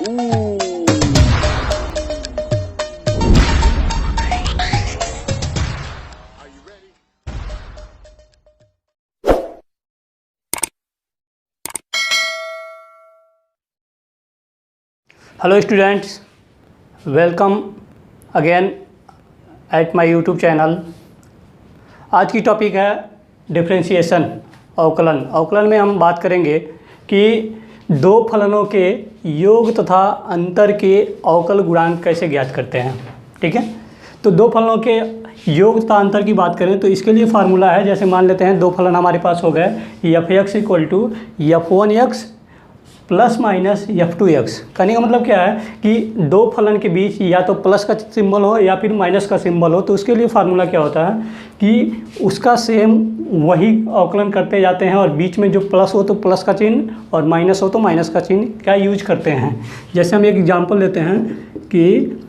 Hello students, welcome again at my YouTube channel. आज की topic है डिफरेंशिएशन, अवकलन। अवकलन में हम बात करेंगे कि दो फलनों के योग तथा अंतर के अवकल गुणांक कैसे ज्ञात करते हैं। ठीक है, तो दो फलनों के योग तथा अंतर की बात करें तो इसके लिए फार्मूला है। जैसे मान लेते हैं दो फलन हमारे पास हो गए, f x equal to f1x plus minus f2x। कहने का मतलब क्या है कि दो फलन के बीच या तो प्लस का सिंबल हो या फिर माइनस का सिंबल हो, तो उसके लिए फार्मूला क्या होता है कि उसका सेम वही अवकलन करते जाते हैं और बीच में जो प्लस हो तो प्लस का चिन्ह और माइनस हो तो माइनस का चिन्ह क्या यूज करते हैं। जैसे हम एक एग्जांपल लेते हैं कि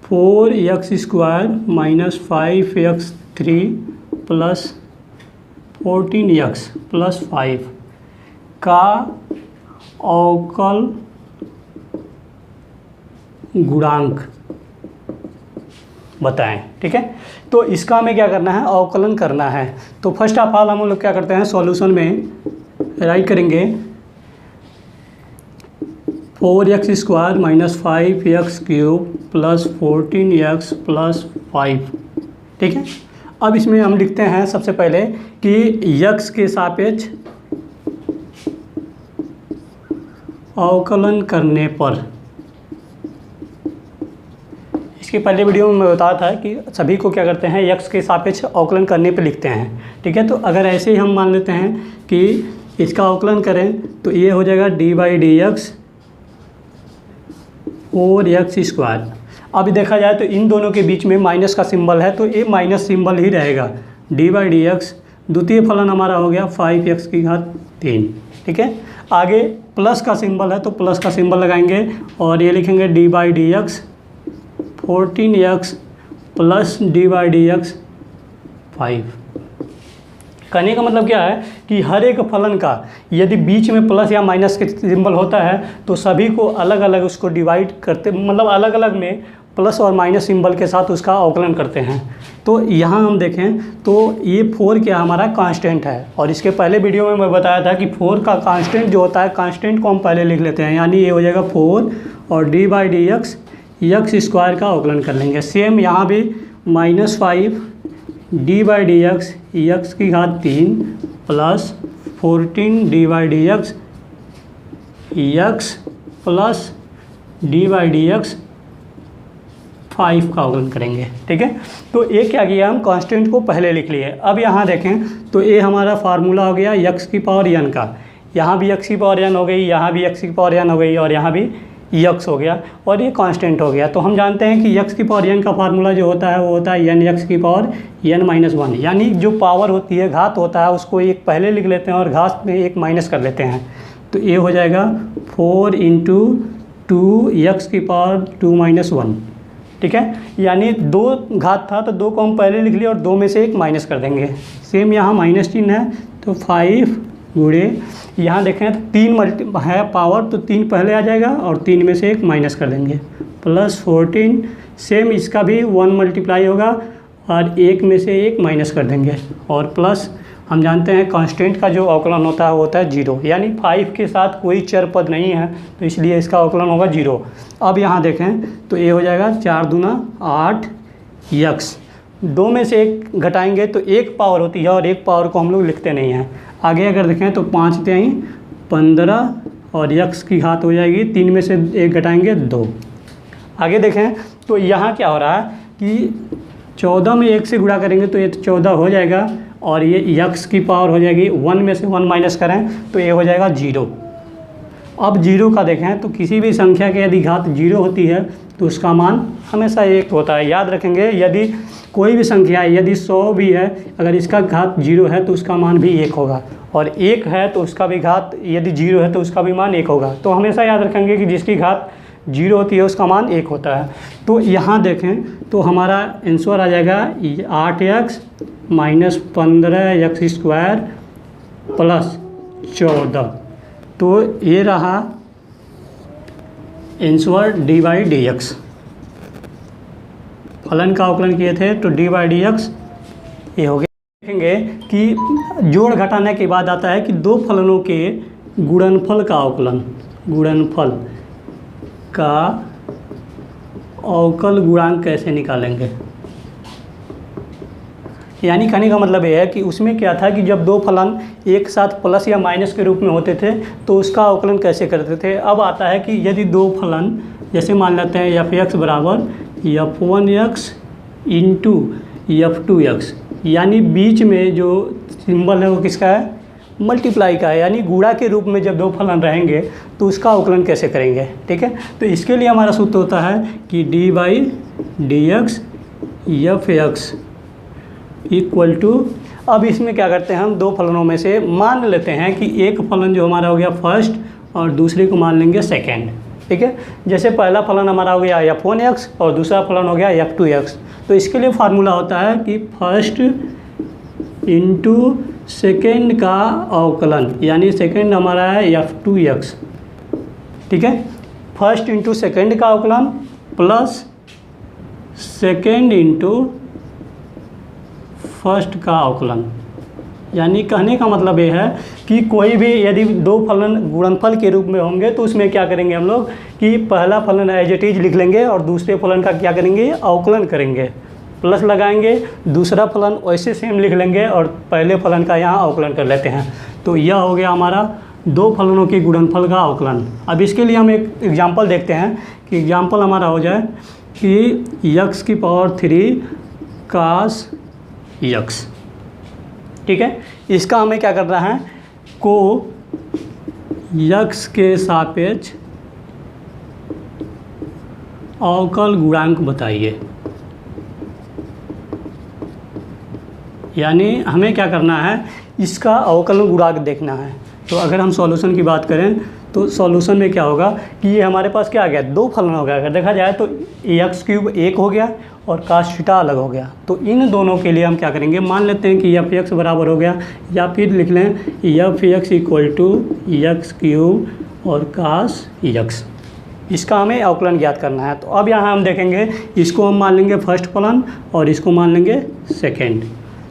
4x² minus 5x3 plus 14x plus 5 का अवकल गुणांक बताएं। ठीक है, तो इसका हमें क्या करना है, अवकलन करना है। तो फर्स्ट ऑफ ऑल हम लोग क्या करते हैं, सॉल्यूशन में राइट करेंगे 4x² minus 5x³ plus 14x plus 5। ठीक है, अब इसमें हम लिखते हैं सबसे पहले कि x के सापेक्ष अवकलन करने पर, इसके पहले वीडियो में मैं बताया था कि सभी को क्या करते हैं, x के सापेक्ष अवकलन करने पर लिखते हैं। ठीक है, तो अगर ऐसे ही हम मान लेते हैं कि इसका अवकलन करें तो ये हो जाएगा d/dx 4x²। अब देखा जाए तो इन दोनों के बीच में माइनस का सिंबल है तो ये माइनस सिंबल ही रहेगा। d/dx द्वितीय फलन हमारा हो गया 5x3। ठीक है, आगे प्लस का सिंबल है तो प्लस का सिंबल लगाएंगे और ये लिखेंगे d/dx 14x प्लस d/dx 5। कहने का मतलब क्या है कि हर एक फलन का यदि बीच में प्लस या माइनस के सिंबल होता है तो सभी को अलग अलग उसको डिवाइड करते, मतलब अलग अलग में प्लस और माइनस सिंबल के साथ उसका अवकलन करते हैं। तो यहाँ हम देखें तो ये 4 क्या हमारा कांस्टेंट है, और इसके पहले वीडियो में मैं बताया था कि 4 का कांस्टेंट जो होता है, कांस्टेंट को हम पहले लिख लेते हैं, यानी ये हो जाएगा 4 और d/dx x² का अवकलन कर लेंगे। सेम यहाँ भी -5 d/dx x³ plus 14 d/dx x plus d/dx 5 का अवकलन करेंगे। ठीक है, तो ये क्या किया, हम कांस्टेंट को पहले लिख लिए। अब यहाँ देखें तो ये हमारा फार्मूला हो गया x⁴n का। यहाँ भी x⁴n हो गई, यहाँ भी x⁴n हो गई और यहाँ भी x हो गया और ये कांस्टेंट हो गया। तो हम जानते हैं कि x⁴n का फार्मूला जो होता है वो होता है n(x⁴n-1), यानी जो पावर होती है, घात होता है, उसको एक पहले लिख लेते हैं और घात में एक माइनस कर लेते हैं। तो ये हो जाएगा 4 × 2x⁴2-1। ठीक है, यानी 2 घात था तो 2 को हम पहले लिख लिए और 2 में से एक माइनस कर देंगे। सेम यहाँ माइनस चिन्ह है तो 5 गुणे, यहाँ देखें तो 3 है पावर तो 3 पहले आ जाएगा और 3 में से एक माइनस कर देंगे, प्लस 14। सेम इसका भी 1 मल्टीप्लाई होगा और 1 में से एक माइनस कर देंगे और प्लस हम जानते हैं कांस्टेंट का जो अवकलन होता है वो होता है 0, यानी 5 के साथ कोई चर पद नहीं है तो इसलिए इसका अवकलन होगा 0। अब यहाँ देखें तो ये हो जाएगा 4 दूना 8x। 2 में से एक घटाएंगे तो 1 पावर होती है और 1 पावर को हम लोग लिखते नहीं हैं। आगे अगर देखें तो 5 × 15 और x की घात हो जाएगी, 3 में से एक घटाएंगे 2। आगे देखें तो यहाँ क्या हो रहा है कि 14 में 1 से गुणा करेंगे तो ये 14 हो जाएगा और ये x की पावर हो जाएगी, 1 में से 1 माइनस करें तो ये हो जाएगा 0। अब 0 का देखें तो किसी भी संख्या के यदि घात 0 होती है तो उसका मान हमेशा 1 होता है। याद रखेंगे, यदि कोई भी संख्या है, यदि 100 भी है, अगर इसका घात 0 है तो उसका मान भी 1 होगा, और 1 है तो उसका भी घात यदि 0 है तो उसका भी मान 1 होगा। तो हमेशा याद रखेंगे कि जिसकी घात 0 होती है उसका मान 1 होता है। तो यहाँ देखें तो हमारा आंसर आ जाएगा 8x माइनस 15x² प्लस 14। तो ये रहा answer D by d x, फलन का अवकलन किए थे तो डी बाई डी एक्स ये हो गया। देखेंगे कि जोड़ घटाने के बाद आता है कि दो फलनों के गुणनफल का अवकलन, गुणनफल का अवकल गुणांक कैसे निकालेंगे। यानी कहने का मतलब ये है कि उसमें क्या था कि जब दो फलन एक साथ प्लस या माइनस के रूप में होते थे तो उसका अवकलन कैसे करते थे। अब आता है कि यदि दो फलन जैसे मान लेते हैं एफ एक्स बराबर F one x into F two x, यानी बीच में जो सिंबल है वो किसका है, मल्टीप्लाई का है, यानी गुणा के रूप में जब दो फलन रहेंगे तो उसका अवकलन कैसे करेंगे। ठीक है, तो इसके लिए हमारा सूत्र होता है कि d by d x f x equal to, अब इसमें क्या करते हैं हम दो फलनों में से मान लेते हैं कि एक फलन जो हमारा हो गया फर्स्ट और दूसरे को मान लेंगे सेकेंड। ठीक है, जैसे पहला फलन हमारा हो गया एफ वन एक्स और दूसरा फलन हो गया एफ टू एक्स, तो इसके लिए फार्मूला होता है कि फर्स्ट इंटू सेकेंड का अवकलन, यानी सेकेंड हमारा है एफ टू एक्स। ठीक है, फर्स्ट इंटू सेकेंड का अवकलन प्लस सेकेंड इंटू फर्स्ट का अवकलन। यानी कहने का मतलब ये है कि कोई भी यदि दो फलन गुणनफल के रूप में होंगे तो उसमें क्या करेंगे हम लोग कि पहला फलन एज इट इज लिख लेंगे और दूसरे फलन का क्या करेंगे, अवकलन करेंगे, प्लस लगाएंगे, दूसरा फलन वैसे सेम लिख लेंगे और पहले फलन का यहाँ अवकलन कर लेते हैं। तो यह हो गया हमारा दो फलनों के गुणनफल का अवकलन। अब इसके लिए हम एक एग्जाम्पल देखते हैं कि एग्जाम्पल हमारा हो जाए कि यक्स की पावर 3 कास यक्स। ठीक है, इसका हमें क्या करना है, को यक्स के सापेक्ष अवकल गुणांक बताइए। यानी हमें क्या करना है, इसका अवकलन गुणांक देखना है। तो अगर हम सॉल्यूशन की बात करें तो सॉल्यूशन में क्या होगा कि ये हमारे पास क्या आ गया, दो फलन हो गया। अगर देखा जाए तो एक्स क्यूब एक हो गया और कास थीटा अलग हो गया। तो इन दोनों के लिए हम क्या करेंगे, मान लेते हैं कि एफ एक्स बराबर हो गया, या फिर लिख लें f x equal to x cube और कास एक्स। इसका हमें अवकलन ज्ञात करना है। तो अब यहाँ हम देखेंगे, इसको हम मान लेंगे फर्स्ट फलन और इसको मान लेंगे सेकेंड।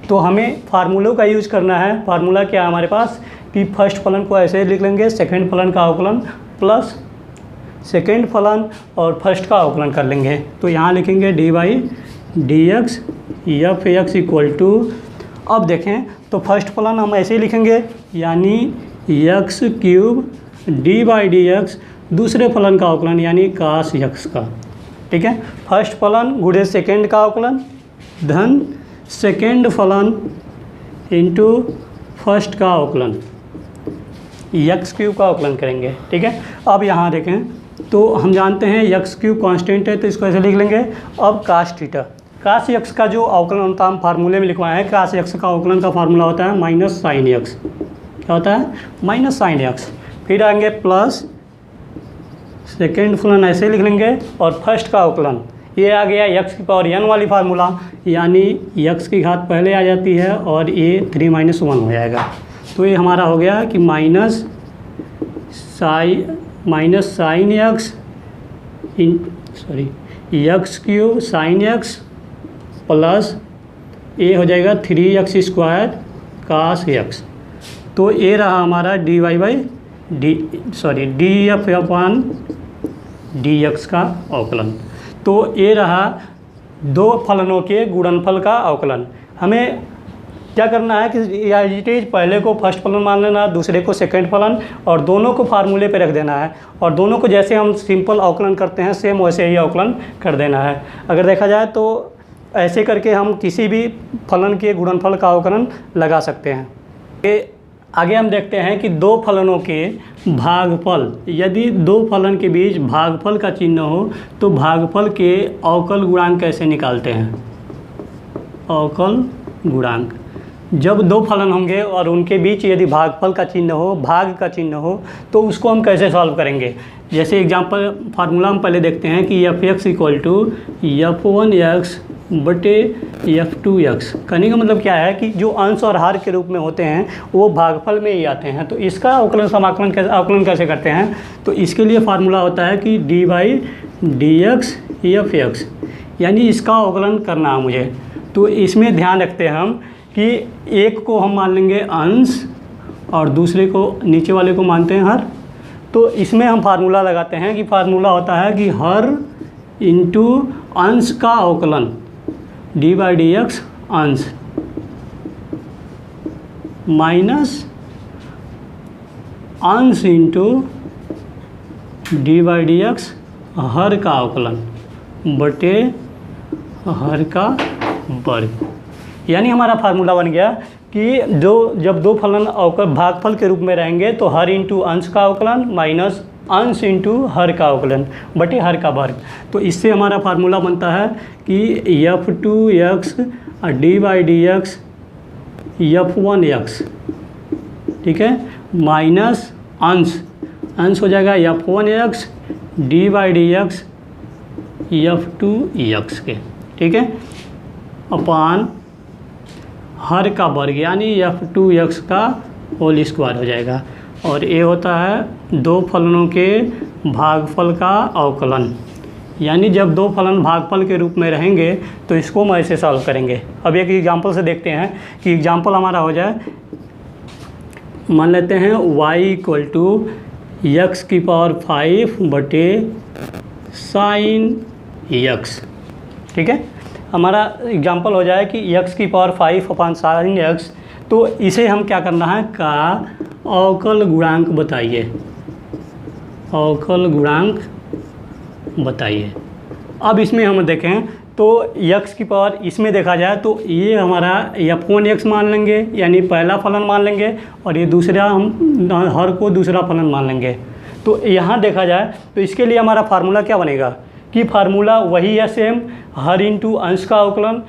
तो हमें फार्मूलों का यूज़ करना है। फार्मूला क्या है हमारे पास कि फर्स्ट फलन को ऐसे लिख लेंगे, सेकेंड फलन का अवकलन प्लस सेकेंड फलन और फर्स्ट का अवकलन कर लेंगे। तो यहाँ लिखेंगे d by d x f x equal to, अब देखें तो फर्स्ट फलन हम ऐसे ही लिखेंगे, यानी x cube D by d x, दूसरे फलन का अवकलन यानी कास एक्स का। ठीक है, फर्स्ट फलन गुणे सेकेंड का अवकलन धन सेकेंड फलन इंटू फर्स्ट का अवकलन, एक्स क्यूब का अवकलन करेंगे। ठीक है, अब यहाँ देखें तो हम जानते हैं एक्स क्यूब कांस्टेंट है तो इसको ऐसे लिख लेंगे। अब कास थीटा, कास एक्स का जो अवकलन होता है हम फार्मूले में लिखवाए हैं, कास एक्स का अवकलन का फार्मूला होता है माइनस साइन एक्स। क्या होता है, माइनस साइन एक्स। फिर आएंगे प्लस सेकेंड फलन ऐसे लिख लेंगे और फर्स्ट का अवकलन, ये आ गया एक्स की पावर n वाली फार्मूला, यानी एक्स की घात पहले आ जाती है और ये 3 - 1 हो जाएगा। तो ये हमारा हो गया कि minus sine x x cube sine x plus ये हो जाएगा 3x स्क्वायर कास एक्स। तो ये रहा हमारा d y by d f upon d x का अवकलन। तो ये रहा दो फलनों के गुणनफल का अवकलन। हमें क्या करना है कि एज पहले को फर्स्ट फलन मान लेना, दूसरे को सेकंड फलन, और दोनों को फार्मूले पे रख देना है और दोनों को जैसे हम सिंपल अवकलन करते हैं सेम वैसे ही अवकलन कर देना है। अगर देखा जाए तो ऐसे करके हम किसी भी फलन के गुणनफल का अवकलन लगा सकते हैं। आगे हम देखते हैं कि दो फलनों के भागफल, यदि दो फलन के बीच भागफल का चिन्ह हो तो भागफल के अवकल गुणांक कैसे निकालते हैं। अवकल गुणांक जब दो फलन होंगे और उनके बीच यदि भागफल का चिन्ह हो, भाग का चिन्ह हो, तो उसको हम कैसे सॉल्व करेंगे। जैसे एग्जांपल फार्मूला हम पहले देखते हैं कि F x equal to f1x बटे f2x। कहने का मतलब क्या है कि जो अंश और हार के रूप में होते हैं वो भागफल में ही आते हैं। तो इसका अवकलन कैसे करते हैं, तो इसके लिए फार्मूला होता है कि d/dx f(x), यानी इसका अवकलन करना है मुझे। तो इसमें ध्यान रखते हैं हम कि एक को हम मान लेंगे अंश और दूसरे को, नीचे वाले को मानते हैं हर। तो इसमें हम फार्मूला लगाते हैं कि फार्मूला होता है कि हर इंटू अंश का अवकलन d/dx अंश माइनस अंश इंटू d/dx हर का अवकलन बटे हर का वर्ग। यानी हमारा फार्मूला बन गया कि जब दो फलन भागफल के रूप में रहेंगे तो हर इंटू अंश का अवकलन माइनस अंश इंटू हर का अवकलन बटे हर का वर्ग। तो इससे हमारा फार्मूला बनता है कि f2x d/dx f1x, ठीक है, माइनस अंश हो जाएगा f1x d/dx f2x के, ठीक है, अपान हर का वर्ग यानी f2x का होल स्क्वायर हो जाएगा। और ये होता है दो फलनों के भागफल का अवकलन। यानी जब दो फलन भागफल के रूप में रहेंगे तो इसको हम ऐसे सॉल्व करेंगे। अब एक एग्जांपल से देखते हैं कि एग्जांपल हमारा हो जाए, मान लेते हैं y इक्वल टू x⁵ बटे sin x, ठीक है। हमारा एग्जांपल हो जाए कि x⁵ अपान sin x। तो इसे हम क्या करना है, का अवकल गुणांक बताइए, अवकल गुणांक बताइए। अब इसमें हम देखें तो x⁵ इसमें देखा जाए तो ये हमारा f1x मान लेंगे, यानी पहला फलन मान लेंगे, और ये दूसरा हम हर को दूसरा फलन मान लेंगे। तो यहाँ देखा जाए तो इसके लिए हमारा फार्मूला क्या बनेगा कि फार्मूला वही है सेम, हर इंटू अंश का अवकलन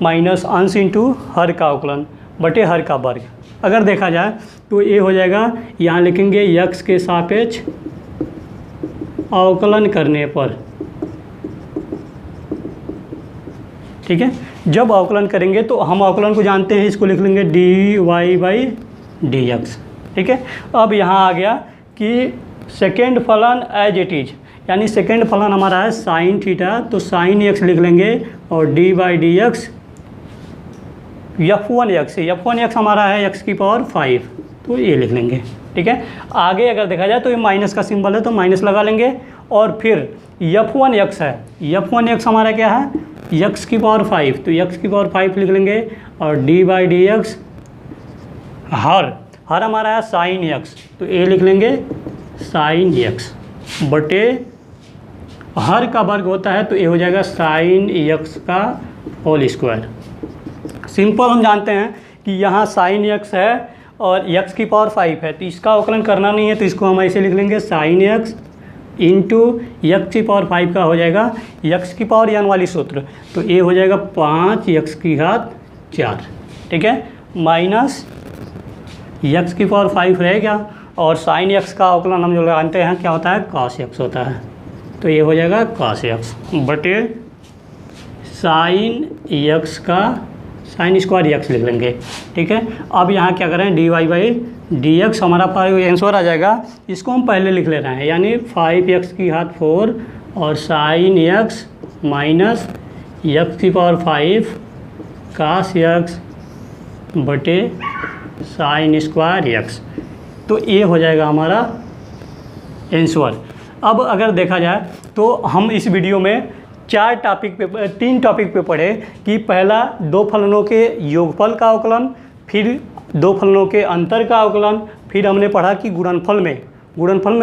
माइनस अंश इंटू हर का अवकलन बटे हर का वर्ग। अगर देखा जाए तो ये हो जाएगा, यहाँ लिखेंगे x के सापेक्ष अवकलन करने पर, ठीक है। जब अवकलन करेंगे तो हम अवकलन को जानते हैं, इसको लिख लेंगे dy/dx, ठीक है। अब यहाँ आ गया कि सेकेंड फलन एज इट इज, यानी सेकेंड फलन हमारा है साइन थीटा, तो साइन x लिख लेंगे और d/dx f1x हमारा है x⁵, तो ये लिख लेंगे, ठीक है। आगे अगर देखा जाए तो ये माइनस का सिंबल है तो माइनस लगा लेंगे, और फिर f1x है, f1x हमारा क्या है x⁵, तो x⁵ लिख लेंगे और d/dx हर हमारा है साइन x, तो ये लिख लेंगे साइन x बटे हर का वर्ग होता है, तो ये हो जाएगा साइन x का होल स्क्वायर। सिंपल हम जानते हैं कि यहाँ साइन x है और x⁵ है, तो इसका अवकलन करना नहीं है, तो इसको हम ऐसे लिख लेंगे साइन x इंटू x⁵ का हो जाएगा x⁻n वाली सूत्र, तो ये हो जाएगा 5x⁴, ठीक है, माइनस x⁵ रहेगा, और साइन x का अवकलन हम जो जानते हैं क्या होता है, cos x होता है, तो ये हो जाएगा cos x बटे साइन x का साइन स्क्वायर x लिख लेंगे, ठीक है। अब यहाँ क्या करें, dy/dx हमारा आंसर आ जाएगा, इसको हम पहले लिख ले रहे हैं, यानी 5x⁴ और sine x minus x⁵ cos x बटे साइन स्क्वायर x, तो ये हो जाएगा हमारा आंसर। अब अगर देखा जाए तो हम इस वीडियो में तीन टॉपिक पे पढ़े कि पहला दो फलनों के योगफल का अवकलन, फिर दो फलनों के अंतर का अवकलन, फिर हमने पढ़ा कि गुणनफल में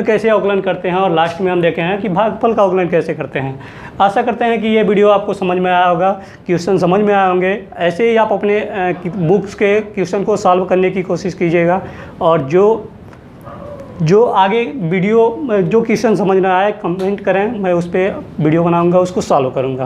कैसे अवकलन करते हैं, और लास्ट में हम देखे हैं कि भागफल का अवकलन कैसे करते हैं। आशा करते हैं कि ये वीडियो आपको समझ में आया होगा, क्वेश्चन समझ में आए होंगे। ऐसे ही आप अपने बुक्स के क्वेश्चन को सॉल्व करने की कोशिश कीजिएगा, और जो आगे वीडियो जो क्वेश्चन समझ में आए कमेंट करें, मैं उस पर वीडियो बनाऊंगा, उसको सॉल्व करूंगा।